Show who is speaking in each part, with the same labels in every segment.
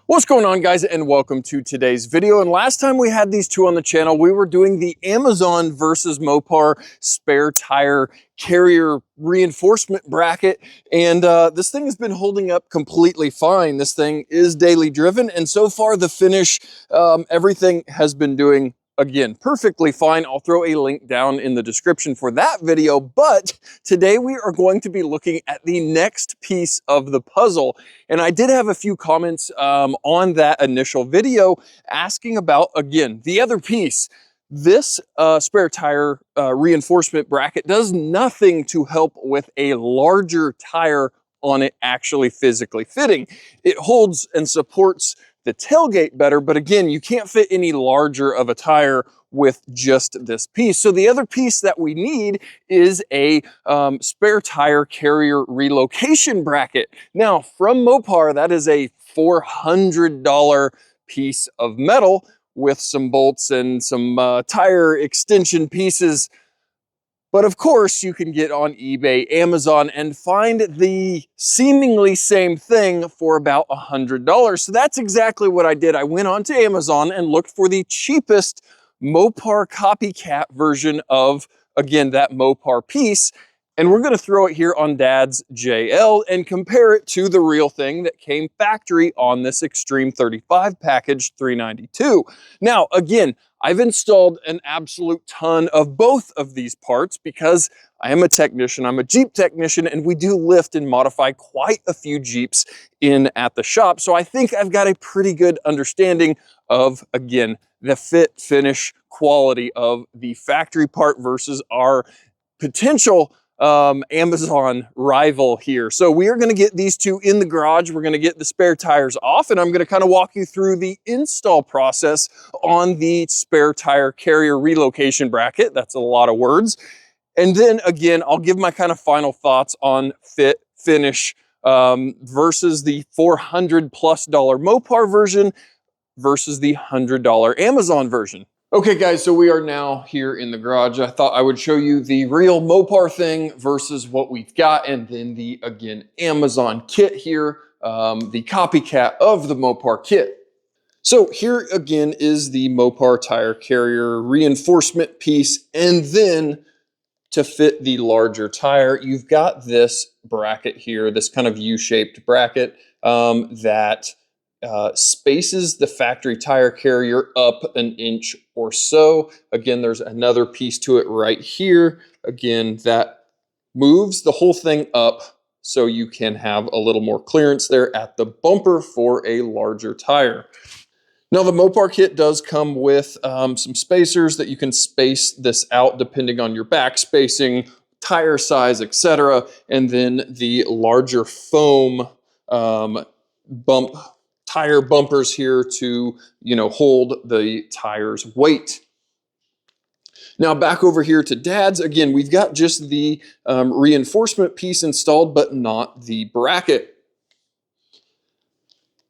Speaker 1: What's going on, guys, and welcome to today's video. And last time we had these two on the channel, we were doing the Amazon versus Mopar spare tire carrier reinforcement bracket, and this thing has been holding up completely fine. This thing is daily driven, and so far the finish, everything has been doing again perfectly fine. I'll throw a link down in the description for that video, but today we are going to be looking at the next piece of the puzzle. And I did have a few comments on that initial video asking about, again, the other piece. This spare tire reinforcement bracket does nothing to help with a larger tire on it actually physically fitting. It holds and supports the tailgate better, but again, you can't fit any larger of a tire with just this piece. So the other piece that we need is a spare tire carrier relocation bracket. Now, from Mopar, that is a $400 piece of metal with some bolts and some tire extension pieces. But of course, you can get on eBay, Amazon, and find the seemingly same thing for about $100. So that's exactly what I did. I went onto Amazon and looked for the cheapest Mopar copycat version of, again, that Mopar piece. And we're going to throw it here on Dad's JL and compare it to the real thing that came factory on this Extreme 35 package, $392. Now, again, I've installed an absolute ton of both of these parts because I am a technician, I'm a Jeep technician, and we do lift and modify quite a few Jeeps in at the shop. So I think I've got a pretty good understanding of, again, the fit, finish, quality of the factory part versus our potential Amazon rival here. So we are going to get these two in the garage. We're going to get the spare tires off, and I'm going to kind of walk you through the install process on the spare tire carrier relocation bracket. That's a lot of words. And then again, I'll give my kind of final thoughts on fit, finish versus the $400+ Mopar version versus the $100 Amazon version. Okay, guys, so we are now here in the garage. I thought I would show you the real Mopar thing versus what we've got, and then the, again, Amazon kit here, the copycat of the Mopar kit. So here again is the Mopar tire carrier reinforcement piece, and then to fit the larger tire, you've got this bracket here, this kind of U-shaped bracket that spaces the factory tire carrier up an inch or so. Again, there's another piece to it right here. Again, that moves the whole thing up so you can have a little more clearance there at the bumper for a larger tire. Now, the Mopar kit does come with some spacers that you can space this out depending on your back spacing, tire size, etc. And then the larger foam tire bumpers here to, hold the tire's weight. Now back over here to Dad's, again, we've got just the reinforcement piece installed, but not the bracket.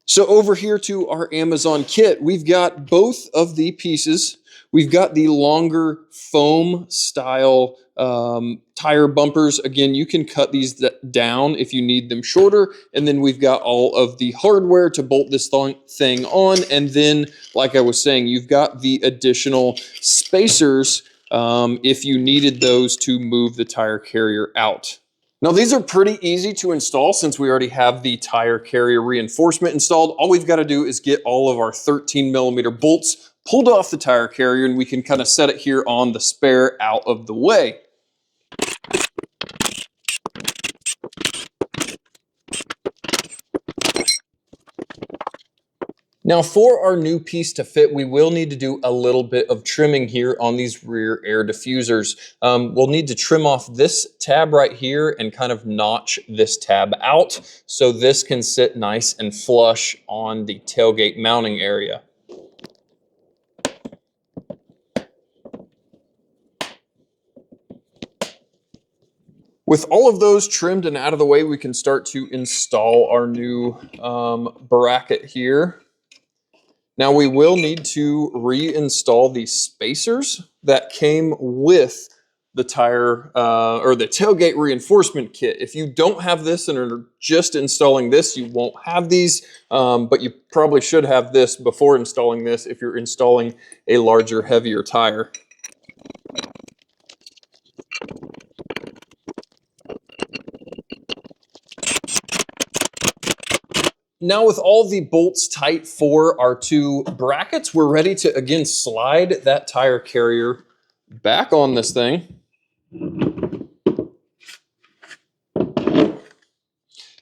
Speaker 1: So over here to our Amazon kit, we've got both of the pieces. We've got the longer foam style tire bumpers. Again, you can cut these down if you need them shorter. And then we've got all of the hardware to bolt this thing on. And then, like I was saying, you've got the additional spacers if you needed those to move the tire carrier out. Now, these are pretty easy to install since we already have the tire carrier reinforcement installed. All we've got to do is get all of our 13mm bolts pulled off the tire carrier, and we can kind of set it here on the spare out of the way. Now, for our new piece to fit, we will need to do a little bit of trimming here on these rear air diffusers. We'll need to trim off this tab right here and kind of notch this tab out so this can sit nice and flush on the tailgate mounting area. With all of those trimmed and out of the way, we can start to install our new bracket here. Now we will need to reinstall the spacers that came with the tire or the tailgate reinforcement kit. If you don't have this and are just installing this, you won't have these, but you probably should have this before installing this if you're installing a larger, heavier tire. Now with all the bolts tight for our two brackets, we're ready to again slide that tire carrier back on this thing.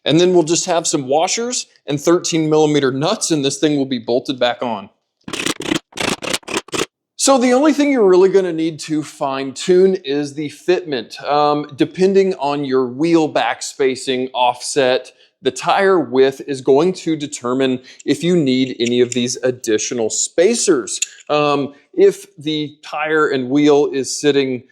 Speaker 1: And then we'll just have some washers and 13mm nuts and this thing will be bolted back on. So the only thing you're really going to need to fine tune is the fitment. Depending on your wheel back spacing, offset, the tire width is going to determine if you need any of these additional spacers. If the tire and wheel is sitting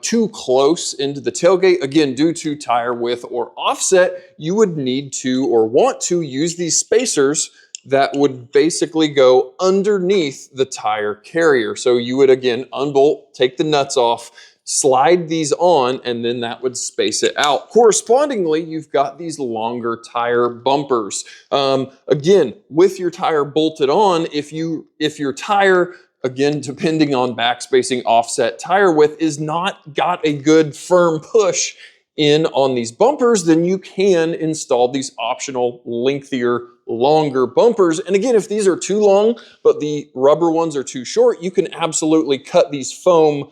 Speaker 1: too close into the tailgate, again, due to tire width or offset, you would need to or want to use these spacers that would basically go underneath the tire carrier. So you would again unbolt, take the nuts off, slide these on, and then that would space it out. Correspondingly, you've got these longer tire bumpers. Again, with your tire bolted on, if your tire, again, depending on back spacing, offset, tire width, is not got a good firm push in on these bumpers, then you can install these optional lengthier, longer bumpers. And again, if these are too long, but the rubber ones are too short, you can absolutely cut these foam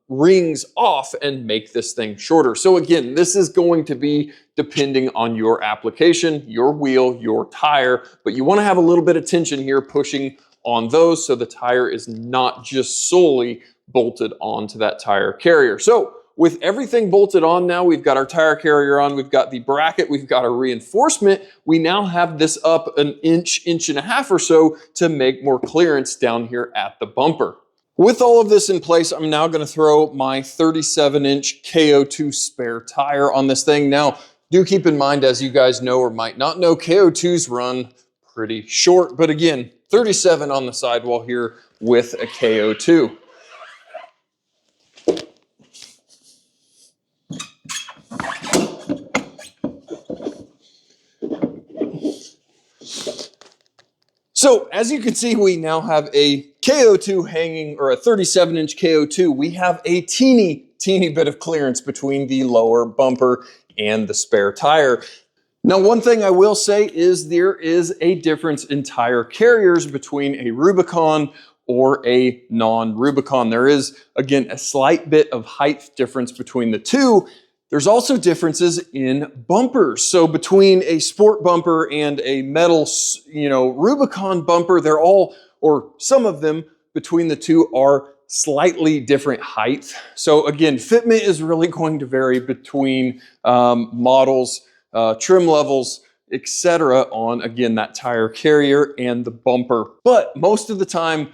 Speaker 1: rings off and make this thing shorter. So again, this is going to be depending on your application, your wheel, your tire, but you want to have a little bit of tension here pushing on those so the tire is not just solely bolted onto that tire carrier. So with everything bolted on now, we've got our tire carrier on, we've got the bracket, we've got our reinforcement. We now have this up an inch, inch and a half or so to make more clearance down here at the bumper. With all of this in place, I'm now going to throw my 37-inch KO2 spare tire on this thing. Now, do keep in mind, as you guys know or might not know, KO2s run pretty short, but again, 37 on the sidewall here with a KO2. So as you can see, we now have a KO2 hanging, or a 37-inch KO2. We have a teeny bit of clearance between the lower bumper and the spare tire. Now, one thing I will say is there is a difference in tire carriers between a Rubicon or a non-Rubicon. There is, again, a slight bit of height difference between the two. There's also differences in bumpers. So between a sport bumper and a metal, Rubicon bumper, they're all, or some of them between the two are slightly different height. So again, fitment is really going to vary between models, trim levels, etc. on, again, that tire carrier and the bumper. But most of the time,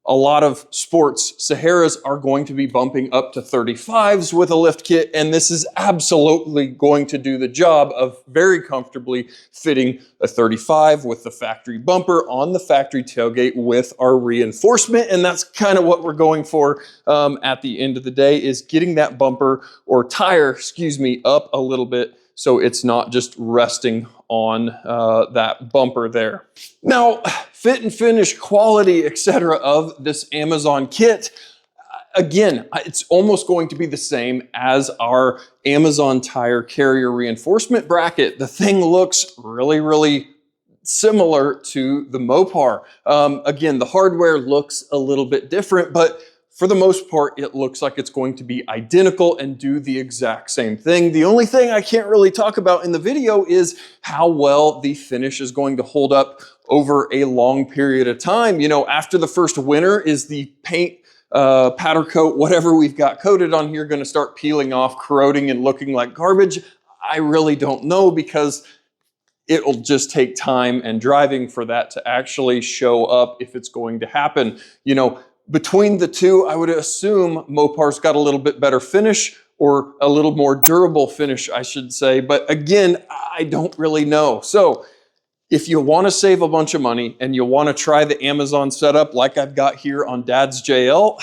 Speaker 1: a lot of sports Saharas are going to be bumping up to 35s with a lift kit, and this is absolutely going to do the job of very comfortably fitting a 35 with the factory bumper on the factory tailgate with our reinforcement. And that's kind of what we're going for at the end of the day, is getting that bumper or tire, excuse me, up a little bit so it's not just resting on that bumper there. Now, fit and finish, quality, etc. of this Amazon kit, again, it's almost going to be the same as our Amazon tire carrier reinforcement bracket. The thing looks really similar to the Mopar. Again, the hardware looks a little bit different, but for the most part, it looks like it's going to be identical and do the exact same thing. The only thing I can't really talk about in the video is how well the finish is going to hold up over a long period of time. You know, after the first winter, is the paint, powder coat, whatever we've got coated on here, going to start peeling off, corroding, and looking like garbage? I really don't know, because it'll just take time and driving for that to actually show up if it's going to happen. You know, between the two, I would assume Mopar's got a little bit better finish, or a little more durable finish, I should say. But again, I don't really know. So if you want to save a bunch of money and you want to try the Amazon setup like I've got here on Dad's JL,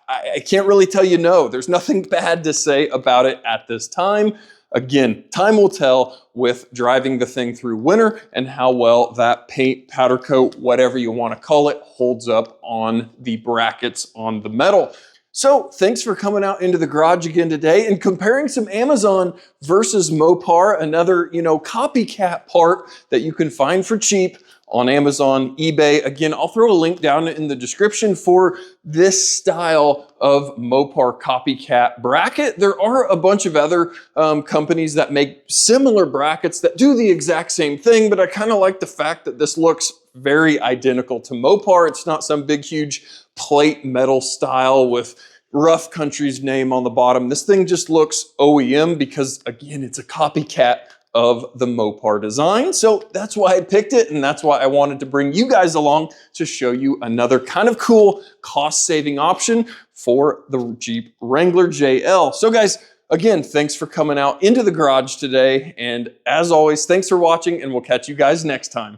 Speaker 1: I can't really tell you no. There's nothing bad to say about it at this time. Again, time will tell with driving the thing through winter and how well that paint, powder coat, whatever you want to call it, holds up on the brackets on the metal. So thanks for coming out into the garage again today and comparing some Amazon versus Mopar, another, copycat part that you can find for cheap on Amazon, eBay. Again, I'll throw a link down in the description for this style of Mopar copycat bracket. There are a bunch of other companies that make similar brackets that do the exact same thing, but I kind of like the fact that this looks very identical to Mopar. It's not some big, huge plate metal style with Rough Country's name on the bottom. This thing just looks OEM because, again, it's a copycat of the Mopar design. So that's why I picked it, and that's why I wanted to bring you guys along to show you another kind of cool cost-saving option for the Jeep Wrangler JL. So guys, again, thanks for coming out into the garage today. And as always, thanks for watching, and we'll catch you guys next time.